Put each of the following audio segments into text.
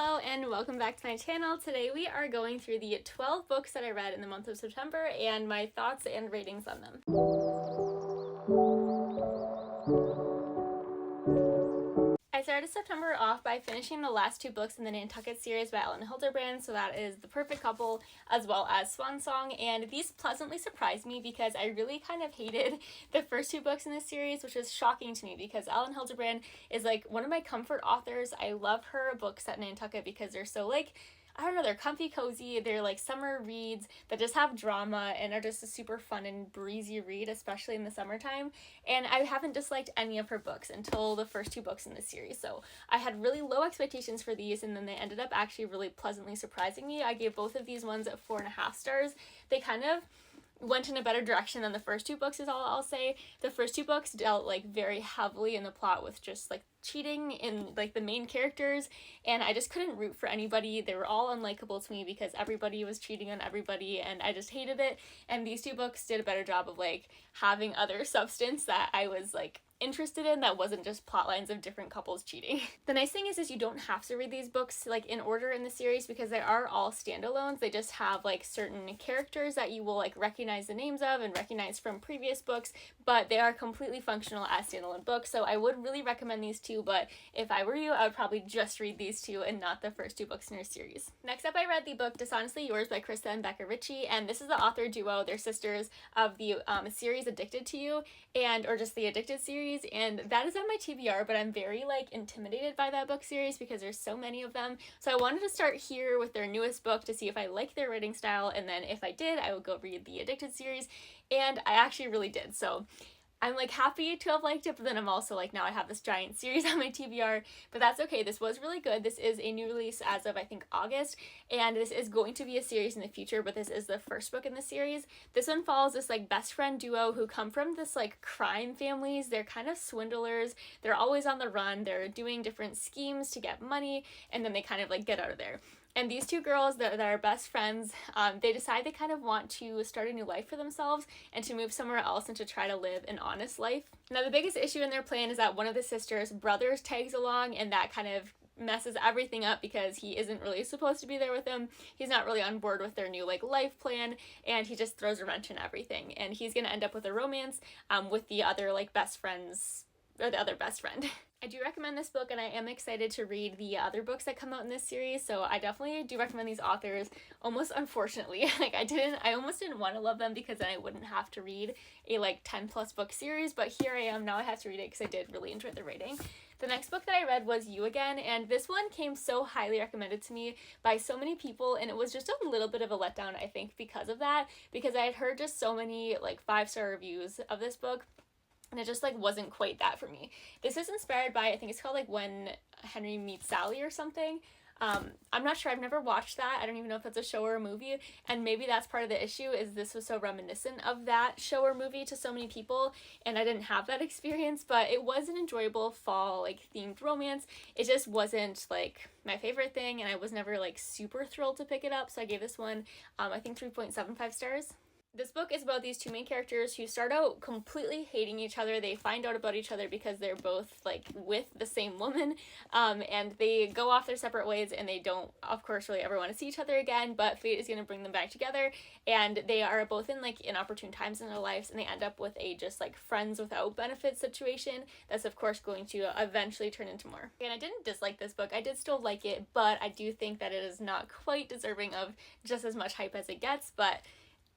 Hello and welcome back to my channel. Today we are going through the 12 books that I read in the month of September and my thoughts and ratings on them. I started September off by finishing the last two books in the Nantucket series by Elin Hilderbrand, so that is The Perfect Couple as well as Swan Song, and these pleasantly surprised me because I really kind of hated the first two books in this series, which is shocking to me because Elin Hilderbrand is like one of my comfort authors. I love her books set in Nantucket because they're so I don't know, they're comfy cozy, they're like summer reads that just have drama and are just a super fun and breezy read, especially in the summertime. And I haven't disliked any of her books until the first two books in this series. So I had really low expectations for these, and then they ended up actually really pleasantly surprising me. I gave both of these ones at 4.5 stars. They kind of went in a better direction than the first two books is all I'll say. The first two books dealt very heavily in the plot with just cheating in the main characters, and I just couldn't root for anybody. They were all unlikable to me because everybody was cheating on everybody and I just hated it. And these two books did a better job of having other substance that I was interested in, that wasn't just plot lines of different couples cheating. The nice thing is you don't have to read these books in order in the series because they are all standalones. They just have certain characters that you will recognize the names of and recognize from previous books, but they are completely functional as standalone books. So I would really recommend these two, but if I were you, I would probably just read these two and not the first two books in your series. Next up, I read the book Dishonestly Yours by Krista and Becca Ritchie, and this is the author duo. They're sisters of the series Addicted to You, or just the Addicted series, and that is on my TBR, but I'm very intimidated by that book series because there's so many of them. So I wanted to start here with their newest book to see if I like their writing style, and then if I did, I would go read the Addicted series, and I actually really did. So I'm happy to have liked it, but then I'm also now I have this giant series on my TBR, but that's okay. This was really good. This is a new release as of I think August, and this is going to be a series in the future, but this is the first book in the series. This one follows this best friend duo who come from this crime families. They're kind of swindlers. They're always on the run. They're doing different schemes to get money, and then they kind of get out of there. And these two girls that are best friends, they decide they kind of want to start a new life for themselves and to move somewhere else and to try to live an honest life. Now, the biggest issue in their plan is that one of the sisters' brothers tags along, and that kind of messes everything up because he isn't really supposed to be there with them. He's not really on board with their new life plan, and he just throws a wrench in everything. And he's gonna end up with a romance with the other best friends, or the other best friend. I do recommend this book, and I am excited to read the other books that come out in this series, so I definitely do recommend these authors. Almost unfortunately, I almost didn't want to love them because then I wouldn't have to read a 10 plus book series, but here I am, now I have to read it because I did really enjoy the writing. The next book that I read was You Again, and this one came so highly recommended to me by so many people, and it was just a little bit of a letdown, I think, because of that, because I had heard just so many 5-star reviews of this book, and it just wasn't quite that for me. This is inspired by, I think it's called When Henry Meets Sally or something. I'm not sure, I've never watched that. I don't even know if that's a show or a movie, and maybe that's part of the issue, is this was so reminiscent of that show or movie to so many people, and I didn't have that experience, but it was an enjoyable fall themed romance. It just wasn't my favorite thing, and I was never super thrilled to pick it up, so I gave this one I think 3.75 stars. This book is about these two main characters who start out completely hating each other. They find out about each other because they're both with the same woman, and they go off their separate ways, and they don't, of course, really ever want to see each other again, but fate is going to bring them back together, and they are both in inopportune times in their lives, and they end up with a just friends without benefits situation that's of course going to eventually turn into more. And I didn't dislike this book. I did still like it, but I do think that it is not quite deserving of just as much hype as it gets, but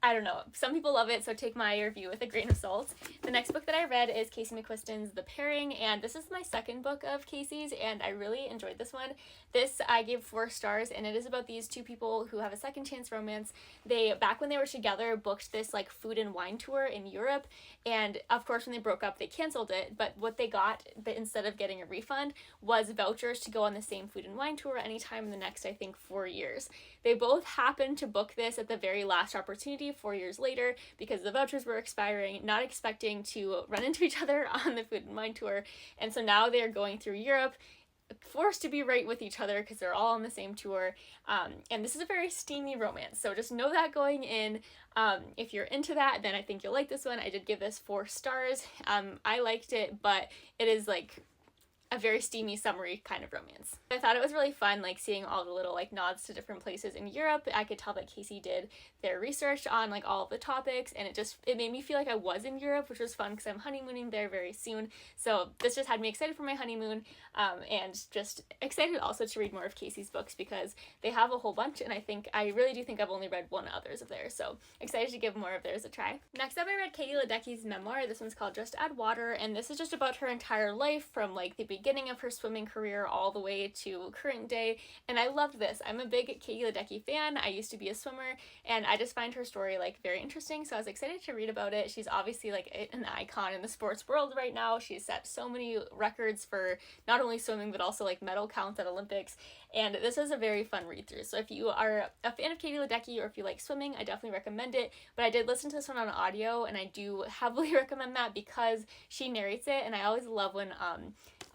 I don't know. Some people love it, so take my review with a grain of salt. The next book that I read is Casey McQuiston's The Pairing, and this is my second book of Casey's, and I really enjoyed this one. This I gave 4 stars, and it is about these two people who have a second chance romance. They, back when they were together, booked this food and wine tour in Europe, and of course when they broke up they canceled it, but what they got, instead of getting a refund, was vouchers to go on the same food and wine tour anytime in the next, I think, 4 years. They both happened to book this at the very last opportunity 4 years later because the vouchers were expiring, not expecting to run into each other on the food and wine tour, and so now they're going through Europe forced to be right with each other because they're all on the same tour, and this is a very steamy romance, so just know that going in. If you're into that, then I think you'll like this one. I did give this 4 stars. I liked it, but it is a very steamy, summery kind of romance. I thought it was really fun, like seeing all the little like nods to different places in Europe. I could tell that Casey did their research on like all of the topics, and it made me feel like I was in Europe, which was fun because I'm honeymooning there very soon. So this just had me excited for my honeymoon, and just excited also to read more of Casey's books because they have a whole bunch, and I really do think I've only read one others of theirs, so excited to give more of theirs a try. Next up, I read Katie Ledecky's memoir. This one's called Just Add Water, and this is just about her entire life from like the beginning of her swimming career all the way to current day, and I loved this. I'm a big Katie Ledecky fan. I used to be a swimmer, and I just find her story like very interesting, so I was excited to read about it. She's obviously like an icon in the sports world right now. She's set so many records for not only swimming but also like medal counts at Olympics, and this is a very fun read through. So if you are a fan of Katie Ledecky or if you like swimming, I definitely recommend it. But I did listen to this one on audio, and I do heavily recommend that because she narrates it, and I always love when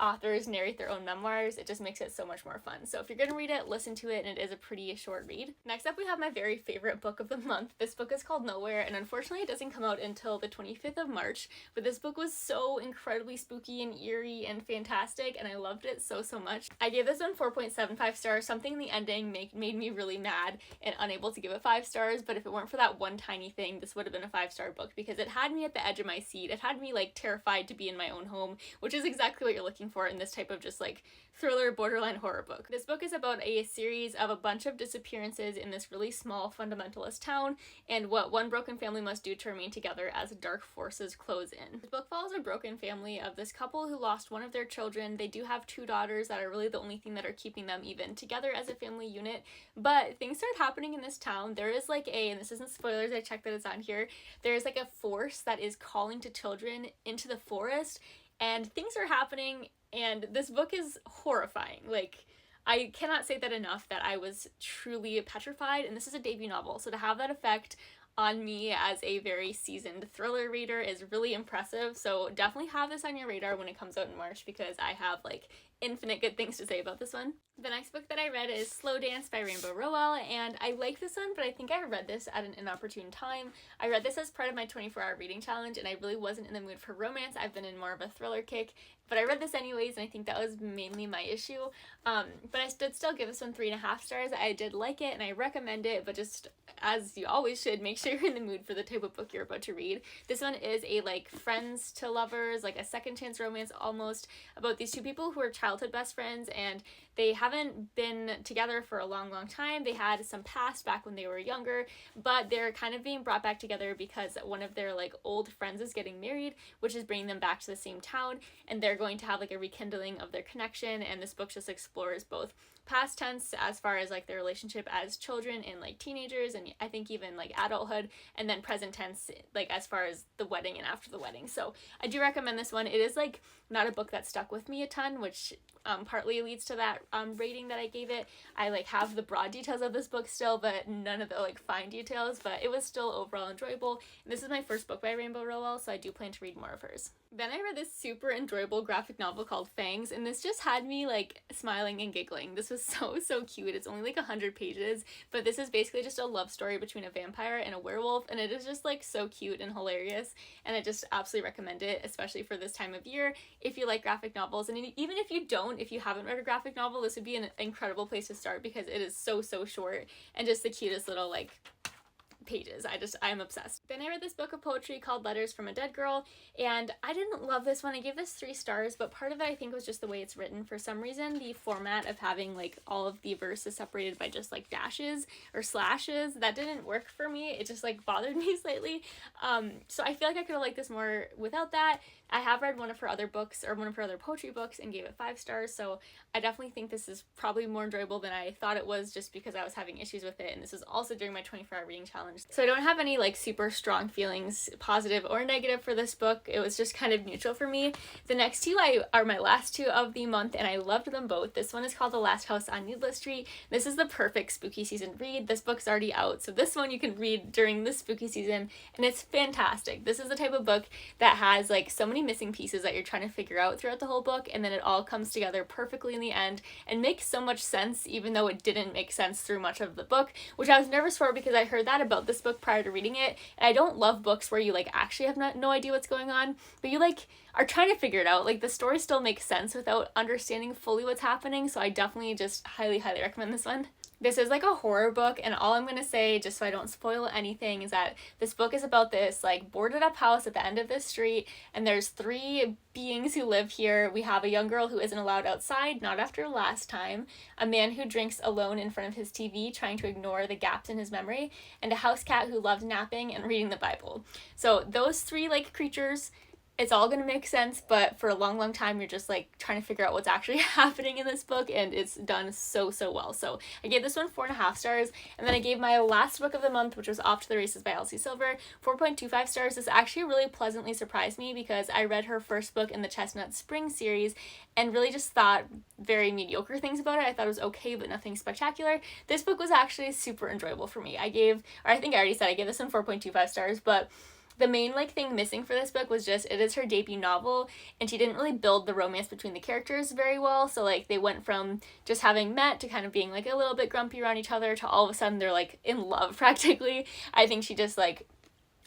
authors narrate their own memoirs. It just makes it so much more fun. So if you're gonna read it, listen to it, and it is a pretty short read. Next up, we have my very favorite book of the month. This book is called Nowhere, and unfortunately it doesn't come out until the 25th of March, but this book was so incredibly spooky and eerie and fantastic, and I loved it so much. I gave this one 4.75 stars. Something in the ending made me really mad and unable to give it 5 stars, but if it weren't for that one tiny thing, this would have been a 5-star book because it had me at the edge of my seat. It had me like terrified to be in my own home, which is exactly what you're looking for in this type of just like thriller borderline horror book. This book is about a series of a bunch of disappearances in this really small fundamentalist town and what one broken family must do to remain together as dark forces close in. This book follows a broken family of this couple who lost one of their children. They do have 2 daughters that are really the only thing that are keeping them even together as a family unit, but things start happening in this town. There is like and this isn't spoilers, I checked that it's on here, there's like a force that is calling to children into the forest, and things are happening, and this book is horrifying. Like, I cannot say that enough, that I was truly petrified, and this is a debut novel, so to have that effect on me as a very seasoned thriller reader is really impressive. So definitely have this on your radar when it comes out in March because I have like infinite good things to say about this one. The next book that I read is Slow Dance by Rainbow Rowell, and I like this one, but I think I read this at an inopportune time. I read this as part of my 24-hour reading challenge, and I really wasn't in the mood for romance. I've been in more of a thriller kick, but I read this anyways, and I think that was mainly my issue. But I did still give this one 3.5 stars. I did like it, and I recommend it, but just as you always should, make sure you're in the mood for the type of book you're about to read. This one is a like friends to lovers, like a second chance romance almost, about these 2 people who are childhood best friends, and they haven't been together for a long time. They had some past back when they were younger, but they're kind of being brought back together because one of their like old friends is getting married, which is bringing them back to the same town, and they're going to have like a rekindling of their connection. And this book just explores both past tense as far as like their relationship as children and like teenagers, and I think even like adulthood, and then present tense like as far as the wedding and after the wedding. So I do recommend this one. It is like not a book that stuck with me a ton, which partly leads to that rating that I gave it. I like have the broad details of this book still, but none of the like fine details, but it was still overall enjoyable. And this is my first book by Rainbow Rowell, so I do plan to read more of hers. Then I read this super enjoyable graphic novel called Fangs, and this just had me like smiling and giggling. This was so cute. It's only like 100 pages, but this is basically just a love story between a vampire and a werewolf, and it is just like so cute and hilarious, and I just absolutely recommend it, especially for this time of year if you like graphic novels. And even if you don't, if you haven't read a graphic novel, this would be an incredible place to start because it is so short and just the cutest little like pages. I'm obsessed. Then I read this book of poetry called Letters from a Dead Girl, and I didn't love this one. I gave this 3 stars, but part of it I think was just the way it's written. For some reason, the format of having like all of the verses separated by just like dashes or slashes, that didn't work for me. It just like bothered me slightly. So I feel like I could have liked this more without that. I have read one of her other books, or one of her other poetry books, and gave it 5 stars, so I definitely think this is probably more enjoyable than I thought it was, just because I was having issues with it, and this was also during my 24-hour reading challenge. So I don't have any like super strong feelings, positive or negative, for this book. It was just kind of neutral for me. The next 2 are my last 2 of the month, and I loved them both. This one is called The Last House on Needless Street. This is the perfect spooky season read. This book's already out, so this one you can read during the spooky season, and it's fantastic. This is the type of book that has like so many missing pieces that you're trying to figure out throughout the whole book, and then it all comes together perfectly in the end and makes so much sense, even though it didn't make sense through much of the book, which I was nervous for because I heard that about about this book prior to reading it, and I don't love books where you like actually have no idea what's going on, but you like are trying to figure it out. Like the story still makes sense without understanding fully what's happening, so I definitely just highly recommend this one. This is like a horror book, and all I'm going to say, just so I don't spoil anything, is that this book is about this like boarded up house at the end of this street, and there's 3 beings who live here. We have a young girl who isn't allowed outside, not after last time, a man who drinks alone in front of his TV trying to ignore the gaps in his memory, and a house cat who loves napping and reading the Bible. So those 3 like creatures, it's all gonna make sense, but for a long time you're just like trying to figure out what's actually happening in this book, and it's done so well. So I gave this one 4.5 stars, and then I gave my last book of the month, which was Off to the Races by Elsie Silver, 4.25 stars. This actually really pleasantly surprised me because I read her first book in the Chestnut Spring series and really just thought very mediocre things about it. I thought it was okay, but nothing spectacular. This book was actually super enjoyable for me. I gave this one 4.25 stars, but the main like thing missing for this book was just it is her debut novel, and she didn't really build the romance between the characters very well. So like they went from just having met to kind of being like a little bit grumpy around each other to all of a sudden they're like in love practically. I think she just like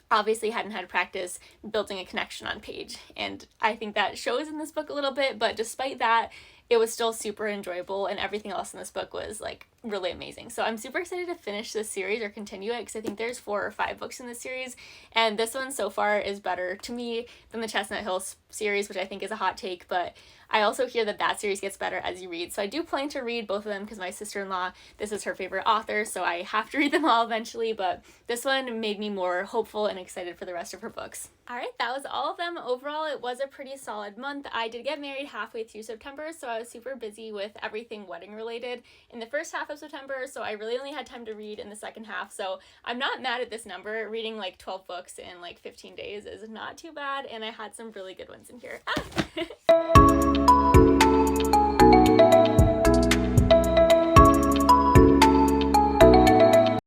obviously hadn't had practice building a connection on page, and I think that shows in this book a little bit, but despite that, it was still super enjoyable, and everything else in this book was like really amazing. So I'm super excited to finish this series or continue it, because I think there's 4 or 5 books in this series, and this one so far is better to me than the Chestnut Hill series, which I think is a hot take, but I also hear that series gets better as you read. So I do plan to read both of them because my sister-in-law, this is her favorite author, so I have to read them all eventually, but this one made me more hopeful and excited for the rest of her books. Alright, that was all of them. Overall, it was a pretty solid month. I did get married halfway through September, so I was super busy with everything wedding related in the first half of September, so I really only had time to read in the second half, so I'm not mad at this number. Reading like 12 books in like 15 days is not too bad, and I had some really good ones in here.